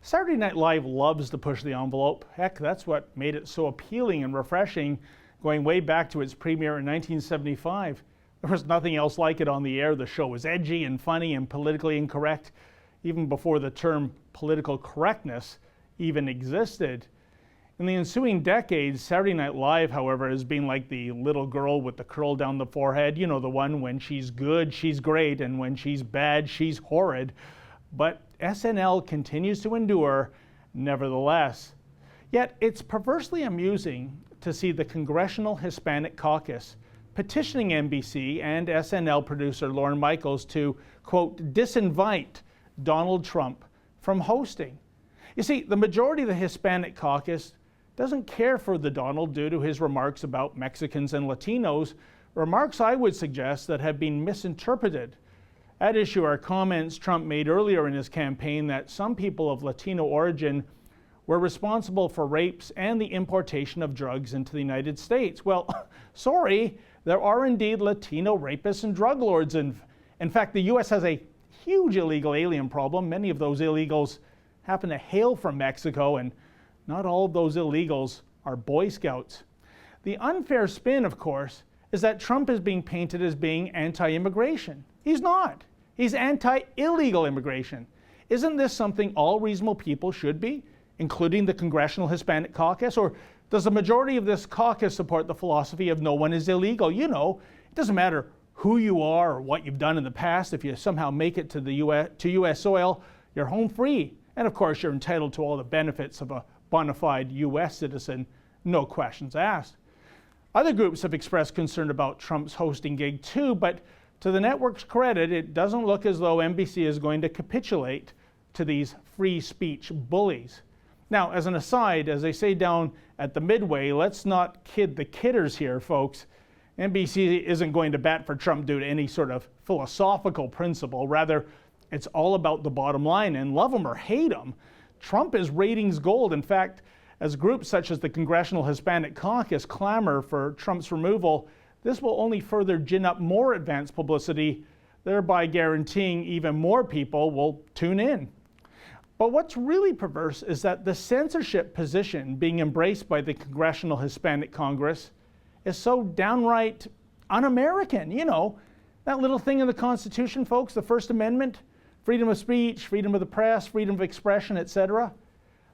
Saturday Night Live loves to push the envelope. Heck, that's what made it so appealing and refreshing going way back to its premiere in 1975. There was nothing else like it on the air. The show was edgy and funny and politically incorrect, even before the term political correctness even existed. In the ensuing decades, Saturday Night Live, however, has been like the little girl with the curl down the forehead. You know, the one when she's good, she's great, and when she's bad, she's horrid. But SNL continues to endure, nevertheless. Yet it's perversely amusing to see the Congressional Hispanic Caucus petitioning NBC and SNL producer Lorne Michaels to, quote, disinvite Donald Trump from hosting. You see, the majority of the Hispanic Caucus doesn't care for the Donald due to his remarks about Mexicans and Latinos, remarks I would suggest that have been misinterpreted. At issue are comments Trump made earlier in his campaign that some people of Latino origin were responsible for rapes and the importation of drugs into the United States. Well, sorry, there are indeed Latino rapists and drug lords. And in fact, the U.S. has a huge illegal alien problem. Many of those illegals happen to hail from Mexico, and not all of those illegals are Boy Scouts. The unfair spin, of course, is that Trump is being painted as being anti-immigration. He's not. He's anti-illegal immigration. Isn't this something all reasonable people should be, including the Congressional Hispanic Caucus? Or does the majority of this caucus support the philosophy of no one is illegal? You know, it doesn't matter who you are or what you've done in the past. If you somehow make it to the U.S. soil, you're home free. And of course, you're entitled to all the benefits of a bona fide U.S. citizen, no questions asked. Other groups have expressed concern about Trump's hosting gig too, but to the network's credit, it doesn't look as though NBC is going to capitulate to these free speech bullies. Now, as an aside, as they say down at the Midway, let's not kid the kidders here, folks. NBC isn't going to bat for Trump due to any sort of philosophical principle. Rather, it's all about the bottom line, and love him or hate him, Trump is ratings gold. In fact, as groups such as the Congressional Hispanic Caucus clamor for Trump's removal, this will only further gin up more advance publicity, thereby guaranteeing even more people will tune in. But what's really perverse is that the censorship position being embraced by the Congressional Hispanic Congress is so downright un-American. You know, that little thing in the Constitution, folks, the First Amendment, freedom of speech, freedom of the press, freedom of expression, etc.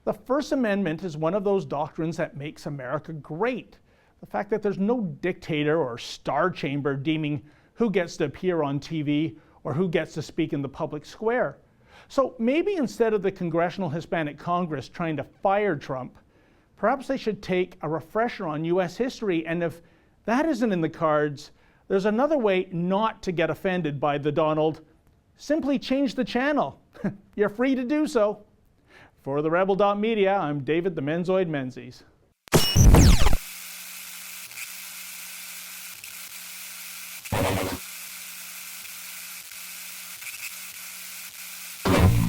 The First Amendment is one of those doctrines that makes America great. The fact that there's no dictator or star chamber deeming who gets to appear on TV or who gets to speak in the public square. So maybe instead of the Congressional Hispanic Congress trying to fire Trump, perhaps they should take a refresher on U.S. history, and if that isn't in the cards, there's another way not to get offended by the Donald. Simply change the channel. You're free to do so. For TheRebel.Media, I'm David the Menzoid Menzies.